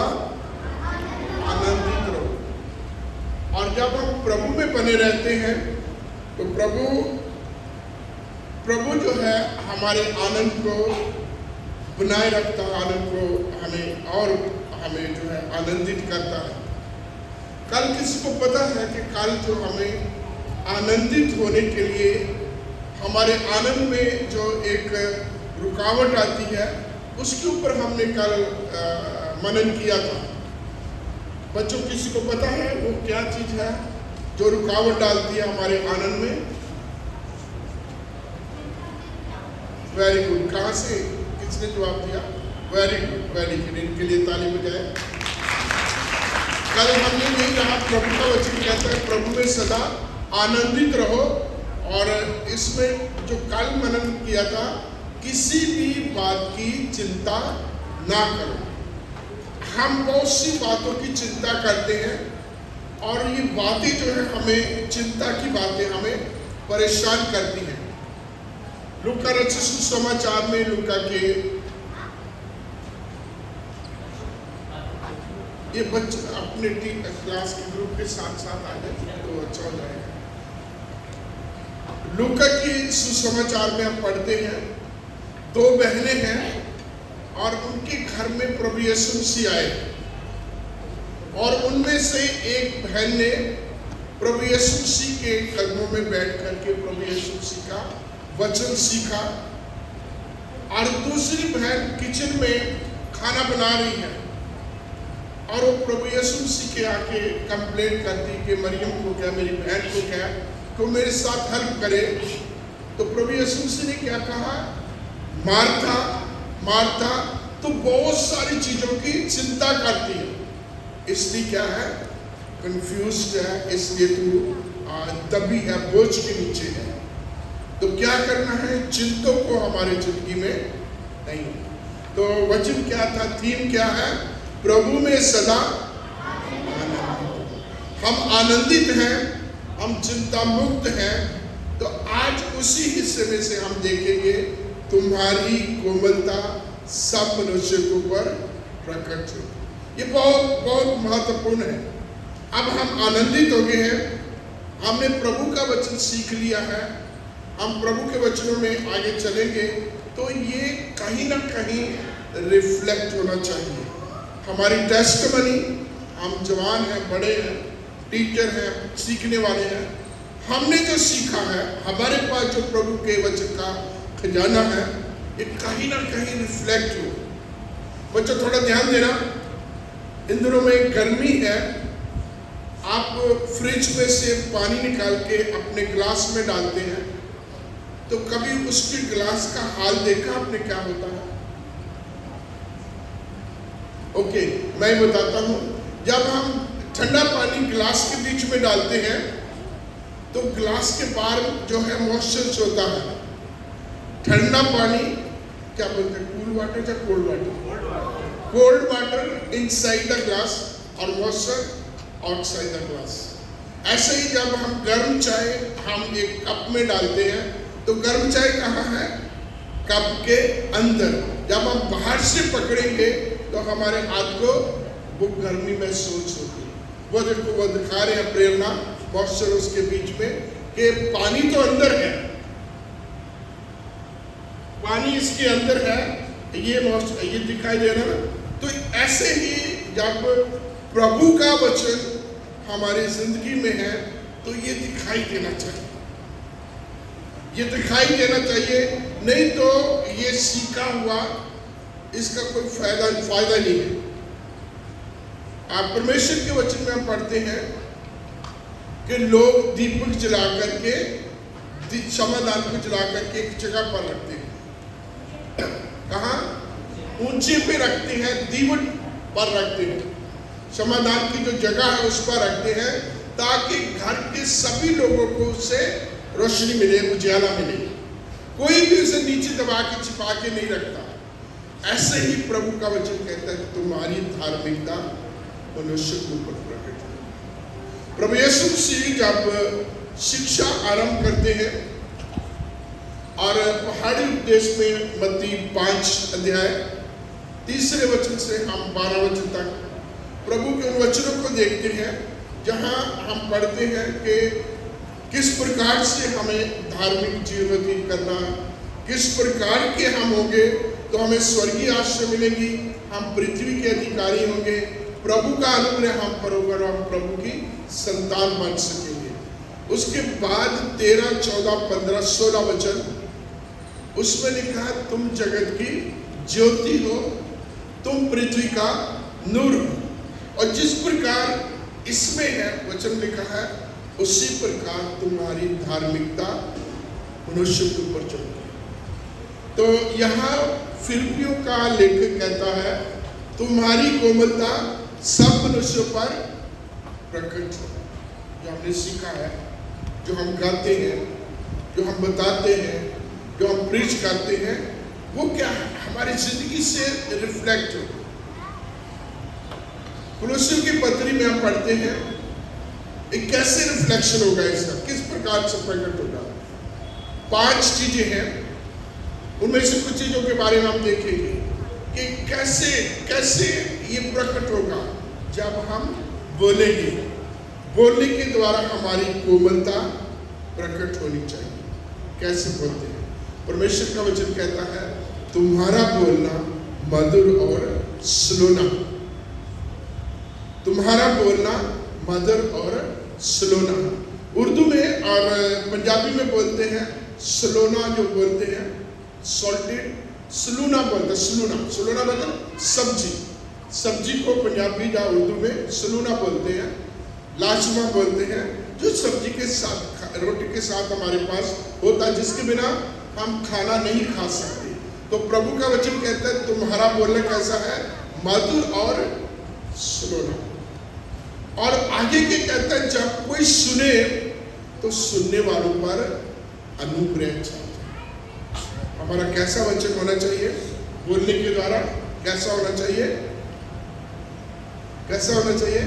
सदा आनंदित रहो। और जब हम प्रभु में बने रहते हैं तो प्रभु जो है हमारे आनंद को बनाए रखता है, आनंद को हमें जो है आनंदित करता है। कल किसी को पता है कि कल जो हमें आनंदित होने के लिए हमारे आनंद में जो एक रुकावट आती है उसके ऊपर हमने कल मनन किया था। बच्चों, किसी को पता है वो क्या चीज है जो रुकावट डालती है हमारे आनंद में? Very good. कहाँ से किसने जवाब दिया? Very good, very good. इनके लिए ताली बजाए। कल हमने यही कहा, प्रभु का वचन कहता है प्रभु में सदा आनंदित रहो। और इसमें जो कल मनन किया था, किसी भी बात की चिंता ना करो। हम बहुत सी बातों की चिंता करते हैं और ये बातें जो है हमें, चिंता की बातें हमें परेशान करती हैं। लूका रचित सुसमाचार में लूका के ये बच्चे अपने क्लास के ग्रुप के साथ साथ आ जाए तो अच्छा हो जाएगा। लूका की सुसमाचार में हम पढ़ते हैं, दो बहनें हैं और उनके घर में प्रभु यीशु मसीह आए और उनमें से एक बहन ने प्रभु यीशु मसीह के कदमों में बैठ करके प्रभु यीशु मसीह का वचन सीखा। और दूसरी बहन किचन में खाना बना रही है और वो प्रभु यीशु मसीह के आके कंप्लेंट करती कि मरियम को क्या, मेरी बहन को क्या, तो मेरे साथ हेल्प करे। तो प्रभु यीशु मसीह ने क्या कहा? मार्था मार्था, तो बहुत सारी चीजों की चिंता करती है, इसलिए क्या है? कंफ्यूज्ड है, इसलिए तू दबी है, बोझ के नीचे है। तो क्या करना है? चिंतों को हमारे जिंदगी में नहीं। तो वचन क्या था? थीम क्या है? प्रभु में सदा आनंदित। हम आनंदित हैं, हम चिंता मुक्त हैं। तो आज उसी हिस्से में से हम देखेंगे, तुम्हारी कोमलता सब मनुष्य के ऊपर प्रकट हो। ये बहुत बहुत महत्वपूर्ण है। अब हम आनंदित हो गए हैं, हमने प्रभु का वचन सीख लिया है, हम प्रभु के वचनों में आगे चलेंगे तो ये कहीं ना कहीं रिफ्लेक्ट होना चाहिए। हमारी टेस्टमनी, हम जवान हैं, बड़े हैं, टीचर हैं, सीखने वाले हैं, हमने जो सीखा है, हमारे पास जो प्रभु के वचन का खजाना है, ये कहीं ना कहीं रिफ्लेक्ट हो। बच्चों थोड़ा ध्यान देना, इन दिनों में गर्मी है, आप फ्रिज में से पानी निकाल के अपने ग्लास में डालते हैं, तो कभी उसके ग्लास का हाल देखा आपने क्या होता है? ओके, मैं बताता हूँ। जब हम ठंडा पानी ग्लास के बीच में डालते हैं तो ग्लास के बाहर जो है मॉइस्चर होता है। ठंडा पानी क्या बोलते हैं? कूल वाटर या cold water? Cold water inside the glass और मॉइस्चर आउटसाइड द ग्लास। ऐसे ही जब हम गर्म चाय हम एक कप में डालते हैं तो गर्म चाय कहाँ है? कप के अंदर। जब हम बाहर से पकड़ेंगे तो हमारे हाथ को वो गर्मी महसूस होती है। वो देखो, वो दिखा रहे हैं प्रेरणा, मॉइस्चर उसके बीच में, कि पानी तो अंदर है, पानी इसके अंदर है, ये दिखाई दे रहा है। तो ऐसे ही जब प्रभु का वचन हमारी जिंदगी में है तो ये दिखाई देना चाहिए, ये दिखाई देना चाहिए। नहीं तो ये सीखा हुआ, इसका कोई फायदा नहीं है। आप परमेश्वर के वचन में हम पढ़ते हैं कि लोग दीपक जला करके, समाधान को जला करके एक जगह पर रखते हैं। कहाँ? ऊंचे पे रखते हैं, दीवट पर रखते हैं, समाधान की जो जगह है उस पर रखते हैं, ताकि घर के सभी लोगों को उससे रोशनी मिले, उजाला मिले। कोई भी उसे नीचे दबा के छिपा के नहीं रखता। ऐसे ही प्रभु का वचन कहता है, तुम्हारी धार्मिकता मनुष्य के ऊपर प्रकट है। प्रभु यीशु मसीह जब शिक्षा आरंभ करते हैं और पहाड़ी उपदेश में मत्ती 5 अध्याय 3 वचन से हम 12 वचन तक प्रभु के उन वचनों को देखते हैं जहां हम पढ़ते हैं कि किस प्रकार से हमें धार्मिक जीवन व्यतीत करना, किस प्रकार के हम होंगे तो हमें स्वर्गीय आशीष मिलेगी, हम पृथ्वी के अधिकारी होंगे, प्रभु का अनुग्रह हम पर होगा और हम प्रभु की संतान बन सकेंगे। उसके बाद 13, 14, 15, 16 वचन उसमें लिखा है तुम जगत की ज्योति हो, तुम पृथ्वी का नूर हो। और जिस प्रकार इसमें है वचन लिखा है उसी प्रकार तुम्हारी धार्मिकता मनुष्य के ऊपर चलती है। तो यहाँ फिलिपियों का लेखक कहता है तुम्हारी कोमलता सब मनुष्यों पर प्रकट हो। जो हमने सीखा है, जो हम गाते हैं, जो हम बताते हैं, जो हम प्रीच करते हैं, वो क्या है हमारी जिंदगी से रिफ्लेक्ट हो। कुलुस्सियों की पत्री में हम पढ़ते हैं एक कैसे रिफ्लेक्शन होगा इसका, किस प्रकार से प्रकट होगा। 5 चीजें हैं, उनमें से कुछ चीजों के बारे में हम देखेंगे कि कैसे कैसे ये प्रकट होगा जब हम बोलेंगे। बोलने के द्वारा हमारी कोमलता प्रकट होनी चाहिए। कैसे बोलते हैं? परमेश्वर का वचन कहता है तुम्हारा बोलना मधुर और सुलोना, तुम्हारा बोलना मधुर और सुलोना। उर्दू में और पंजाबी में बोलते हैं सुलोना, जो बोलते हैं सॉल्टेड, सुलूना बोलते हैं। सुलूना, सुलूना मतलब सब्जी, सब्जी को पंजाबी या उर्दू में सुलूना बोलते हैं। लाजमा बोलते हैं जो सब्जी के साथ, रोटी के साथ हमारे पास होता है, जिसके बिना हम खाना नहीं खा सकते। तो प्रभु का वचन कहता है तुम्हारा बोलना कैसा है? मधुर और सुलोना। और आगे के कहता है जब कोई सुने तो सुनने वालों पर अनुग्रह चाहिए। हमारा कैसा वचन होना चाहिए? बोलने के द्वारा कैसा होना चाहिए? कैसा होना चाहिए?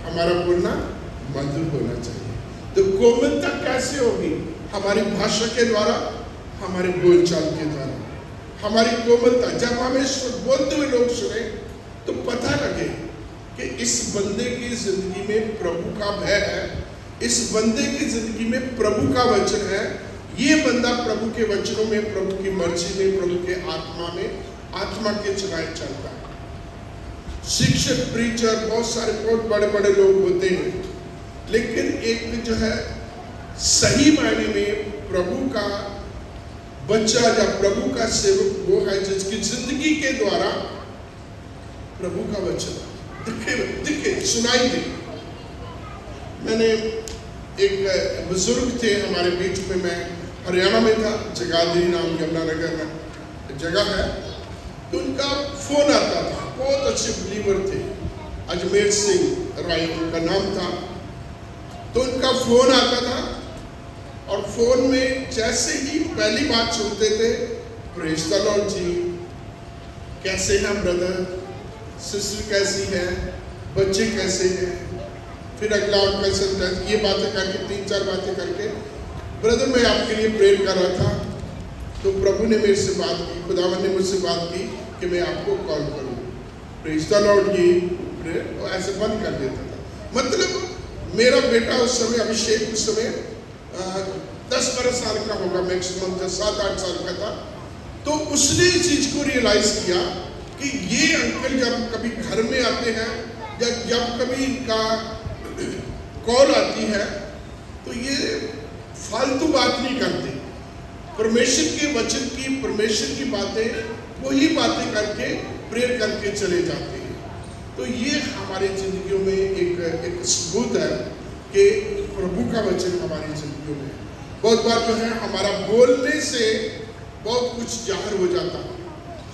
हमारा बोलना मधुर होना चाहिए। तो कोमलता कैसे होगी? हमारी भाषा के द्वारा, हमारे बोलचाल के द्वारा। हमारी कोमलता जब हमें बोलते हुए लोग सुने तो पता लगे कि इस बंदे की जिंदगी में प्रभु का भय है, इस बंदे की जिंदगी में प्रभु का वचन है, ये बंदा प्रभु के वचनों में, प्रभु की मर्जी में, प्रभु के आत्मा में, आत्मा के चलाए चलता है। शिक्षक, प्रीचर, बहुत सारे बहुत बड़े बड़े लोग होते हैं, लेकिन एक जो है सही मायने में प्रभु का बच्चा या प्रभु का सेवक वो है जिसकी जिंदगी के द्वारा प्रभु का वचन दिखे सुनाई दे। मैंने एक बुजुर्ग थे हमारे बीच में, मैं हरियाणा में था, जगाधरी नाम यमुनानगर में जगह है, तो उनका फोन आता था। बहुत अच्छे बिलीवर थे, अजमेर सिंह राय उनका नाम था। तो उनका फोन आता था और फोन में जैसे ही पहली बात सुनते थे, प्रेज द लॉर्ड जी, कैसे हैं ब्रदर, सिस्टर कैसी है, बच्चे कैसे हैं, फिर अगला उनका सेंटेंस, ये बातें करके 3-4 बातें करके, ब्रदर मैं आपके लिए प्रेयर कर रहा था तो प्रभु ने मेरे से बात की, खुदावन ने मुझसे बात की कि मैं आपको कॉल करूँ, प्रेज द लॉर्ड जी, प्रेयर, ऐसे बंद कर देता था। मतलब मेरा बेटा उस समय, अभिषेक उस समय 10-12 साल का होगा मैक्सिमम, 7-8 साल का था। तो उसने इस चीज को रियलाइज किया कि ये अंकल जब कभी घर में आते हैं या जब कभी इनका कॉल आती है तो ये फालतू बात नहीं करते, परमेश्वर के वचन की, परमेश्वर की बातें, वही बातें करके प्रेयर करके चले जाते हैं। तो ये हमारी जिंदगियों में एक सबूत है कि प्रभु का वचन हमारी जिंदगियों में बहुत बार जो है हमारा बोलने से बहुत कुछ जाहिर हो जाता है,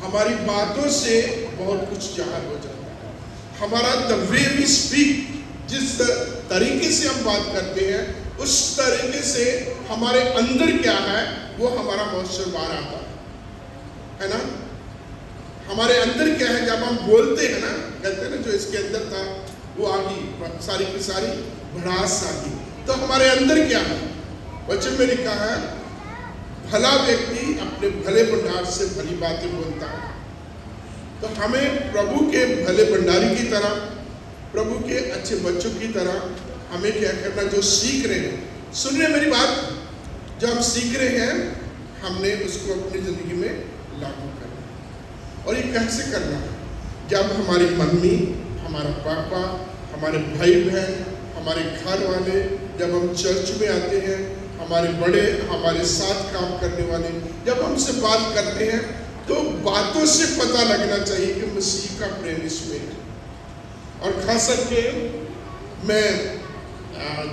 हमारी बातों से बहुत कुछ जाहिर हो जाता है। हमारा द वे वी स्पीक, जिस तरीके से हम बात करते हैं उस तरीके से हमारे अंदर क्या है वो हमारा मौसम बाहर आता है ना। हमारे अंदर क्या है, जब हम बोलते हैं ना, कहते हैं ना जो इसके अंदर था वो आ गई, सारी की सारी भड़ास आ गई। तो हमारे अंदर क्या है, वचन में लिखा है भला व्यक्ति अपने भले भंडार से भली बातें बोलता है। तो हमें प्रभु के भले भंडारी की तरह प्रभु के अच्छे बच्चों की तरह हमें क्या करना, जो सीख रहे हैं, सुन रहे मेरी बात, जो हम सीख रहे हैं हमने उसको अपनी जिंदगी में लागू करना है। और ये कैसे करना है? जब हमारी मम्मी, हमारा पापा, हमारे भाई बहन, हमारे घर वाले, जब हम चर्च में आते हैं, हमारे बड़े, हमारे साथ काम करने वाले जब हमसे बात करते हैं, तो बातों से पता लगना चाहिए कि मसीह का प्रेम इसमें है। और खास करके मैं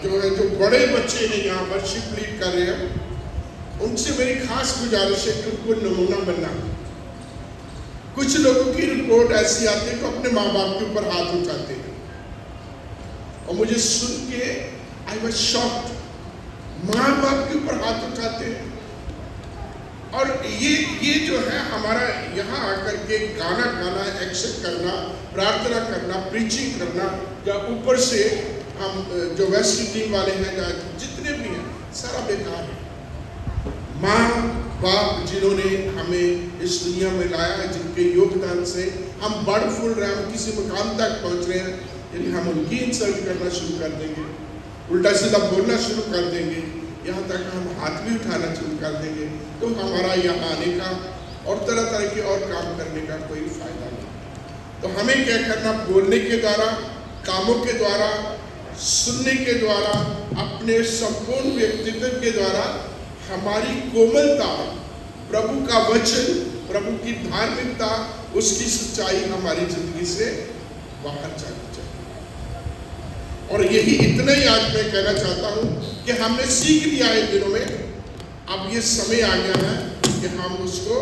जो बड़े बच्चे हैं यहाँ वर्शिप लीड कर रहे हैं, उनसे मेरी खास गुजारिश है कि उनको नमूना बनना। कुछ लोगों की रिपोर्ट ऐसी आती है कि अपने माँ बाप के ऊपर हाथ उठाते हैं, और मुझे सुन के आई वाज शॉक्ड। माँ बाप के ऊपर हाथ उठाते हैं। और ये जो है हमारा यहाँ आकर के गाना गाना, एक्शन करना, प्रार्थना करना, प्रीचिंग करना, या ऊपर से हम जो वेस्ट टीम वाले हैं या जितने भी हैं, सारा बेकार है। माँ बाप जिन्होंने हमें इस दुनिया में लाया है, जिनके योगदान से हम बढ़ फूल रहे हैं, हम किसी मुकाम तक पहुँच रहे हैं, यदि हम उनकी इंसल्ट करना शुरू कर देंगे, उल्टा सीधा बोलना शुरू कर देंगे, यहाँ तक हम हाथ भी उठाना शुरू कर देंगे, तो हमारा यहाँ आने का और तरह तरह के और काम करने का कोई फायदा नहीं। तो हमें क्या करना, बोलने के द्वारा, कामों के द्वारा, सुनने के द्वारा, अपने संपूर्ण व्यक्तित्व के द्वारा हमारी कोमलता, प्रभु का वचन, प्रभु की धार्मिकता, उसकी सच्चाई हमारी जिंदगी से बाहर जानी चाहिए। और यही इतना ही आज मैं कहना चाहता हूँ कि हमने सीख लिया है दिनों में, अब ये समय आ गया है कि हम उसको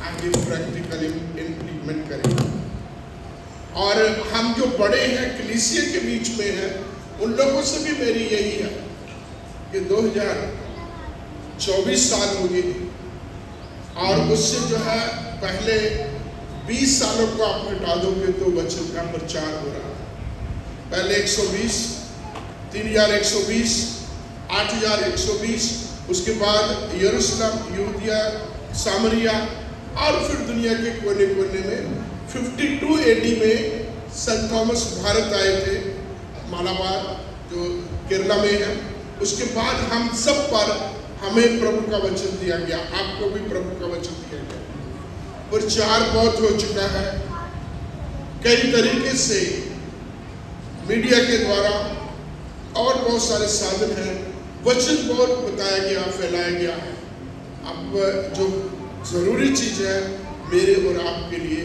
आगे प्रैक्टिकली इम्प्लीमेंट करें। और हम जो बड़े हैं, कलीसिया के बीच में हैं, उन लोगों से भी मेरी यही है कि 2024 साल हो गई, और उससे जो है पहले 20 सालों को आप हटा दोगे तो वचन का प्रचार हो रहा है। पहले 120, 3120, 8120, उसके बाद यरूशलेम, यहूदिया, सामरिया, और फिर दुनिया के कोने कोने में 52 AD में सेंट थॉमस भारत आए थे, मालाबार जो केरला में है। उसके बाद हम सब पर हमें प्रभु का वचन दिया गया, आपको भी प्रभु का वचन दिया गया। प्रचार बहुत हो चुका है, कई तरीके से मीडिया के द्वारा और बहुत सारे साधन हैं, वचन बहुत बताया गया, फैलाया गया है। अब जो जरूरी चीज है मेरे और आपके लिए,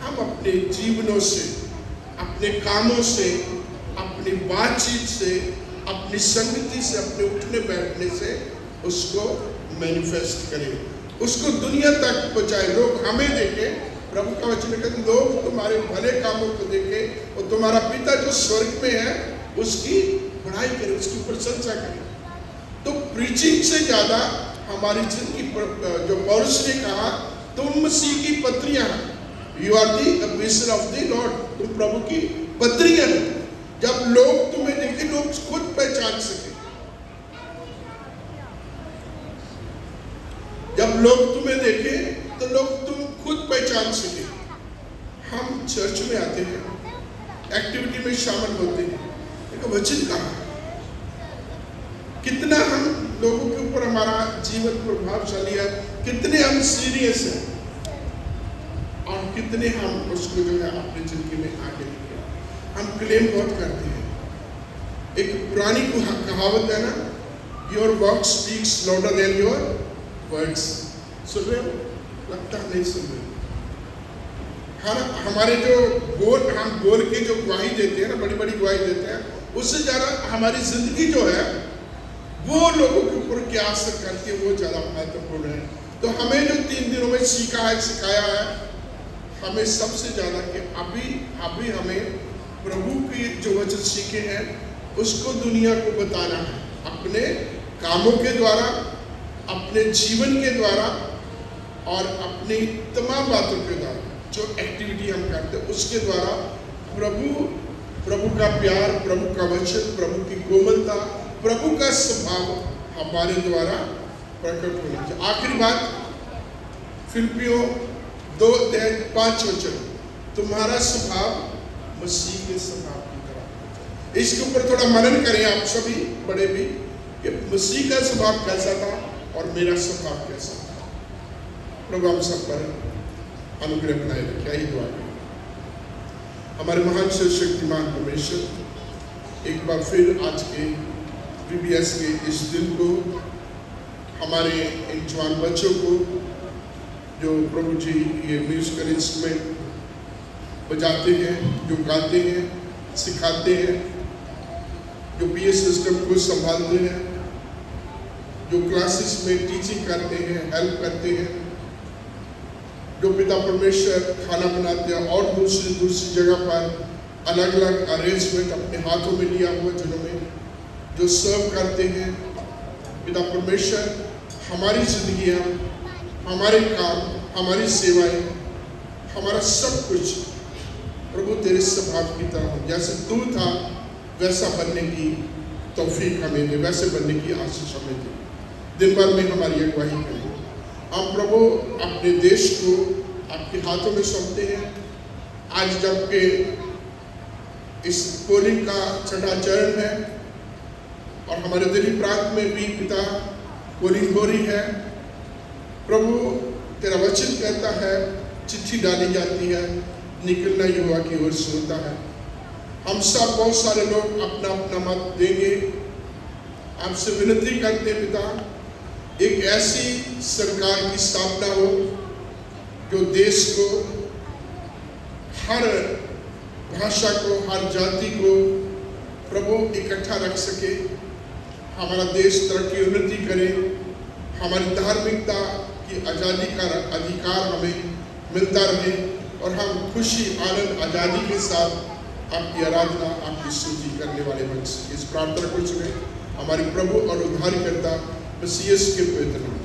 हम अपने जीवनों से, अपने कामों से, अपनी बातचीत से, अपनी संगति से, अपने उठने बैठने से उसको मैनिफेस्ट करें, उसको दुनिया तक पहुंचाए, लोग हमें देखें। प्रभु का वचन कहते लोग तुम्हारे भले कामों को देखें और तुम्हारा पिता जो स्वर्ग में है उसकी बड़ाई करें, उसकी प्रशंसा करें। तो प्रीचिंग से ज्यादा हमारी जिंदगी, जो पौलुस ने कहा, तुम मसीह की पत्रियां, you are the epistle of the lord, तुम प्रभु की पत्रियां हैं। जब लोग तुम्हें देखें, लोग खुद पहचान सके, जब लोग तुम्हें देखें तो लोग तुम खुद पहचान सके। हम चर्च में आते हैं, एक्टिविटी में शामिल होते हैं, लेकिन वचन कहाँ है? कितना हम लोगों के ऊपर हमारा जीवन प्रभावशाली है, कितने हम सीरियस हैं, और कितने हम उसको जो है अपनी जिंदगी में आगे लेके। हम क्लेम बहुत करते हैं, एक पुरानी कहावत है ना, your work speaks louder than your words. सुन रहे हो? लगता नहीं सुन रहे। हमारे जो हम बोल के जो गवाही देते हैं ना, बड़ी बड़ी गवाही देते हैं, उससे ज़्यादा हमारी जिंदगी जो है वो लोगों के ऊपर क्या असर करती है, वो ज़्यादा महत्वपूर्ण है। तो हमें जो 3 दिनों में सीखा है, सिखाया है, हमें सबसे ज़्यादा कि अभी हमें प्रभु के जो वचन सीखे हैं उसको दुनिया को बताना है, अपने कामों के द्वारा, अपने जीवन के द्वारा, और अपनी तमाम बातों के द्वारा, जो एक्टिविटी हम करते हैं उसके द्वारा प्रभु का प्यार, प्रभु का वचन, प्रभु की कोमलता, प्रभु का स्वभाव हमारे द्वारा प्रकट होना चाहिए। आखिरी बात, फिलिपियों 2:5 वचन, तुम्हारा स्वभाव मसीह के स्वभाव की तरह। इसके ऊपर थोड़ा मनन करें आप सभी बड़े भी कि मसीह का स्वभाव कैसा था और मेरा स्वभाव कैसा था। प्रभु हम सब पर अनुग्रह बनाए रखे। यही दुआ करें। हमारे महान शक्तिमान परमेश्वर, एक बार फिर आज के VBS के इस दिन को, हमारे इन जवान बच्चों को जो प्रभु जी ये म्यूजिकल इंस्ट्रूमेंट बजाते हैं, जो गाते हैं, सिखाते हैं, जो PA सिस्टम को संभालते हैं, जो क्लासेस में टीचिंग करते हैं, हेल्प करते हैं, जो पिता परमेश्वर खाना बनाते हैं और दूसरी जगह पर अलग अलग अरेंजमेंट अपने हाथों में लिया हुआ जिन्होंने जो सर्व करते हैं। पिता परमेश्वर, हमारी जिंदगियाँ, हमारे काम, हमारी सेवाएं, हमारा सब कुछ प्रभु तेरे स्वभाव की तरह हो। जैसे तू था वैसा बनने की तौफीक हमें दे, वैसे बनने की आशीष हमें दे। दिन भर में हमारी अगुवाई करें। हम प्रभु अपने देश को आपके हाथों में सौंपते हैं। आज जबकि इस पोलिंग का छठा चरण है और हमारे दिल्ली प्रांत में भी पिता पोलिंग हो रही है। प्रभु तेरा वचन कहता है, चिट्ठी डाली जाती है, निकलना युवा की ओर से होता है। हम सब बहुत सारे लोग अपना अपना मत देंगे। आपसे विनती करते हैं पिता, एक ऐसी सरकार की स्थापना हो जो देश को, हर भाषा को, हर जाति को प्रभु इकट्ठा रख सके। हमारा देश तरक्की उन्नति करे, हमारी धार्मिकता की आज़ादी का अधिकार हमें मिलता रहे और हम खुशी, आनंद, आज़ादी के साथ आपकी आराधना, आपकी स्तुति करने वाले बन सके। इस प्रार्थना को सुने हमारे प्रभु और उद्धारकर्ता मसीह के पवित्र नाम।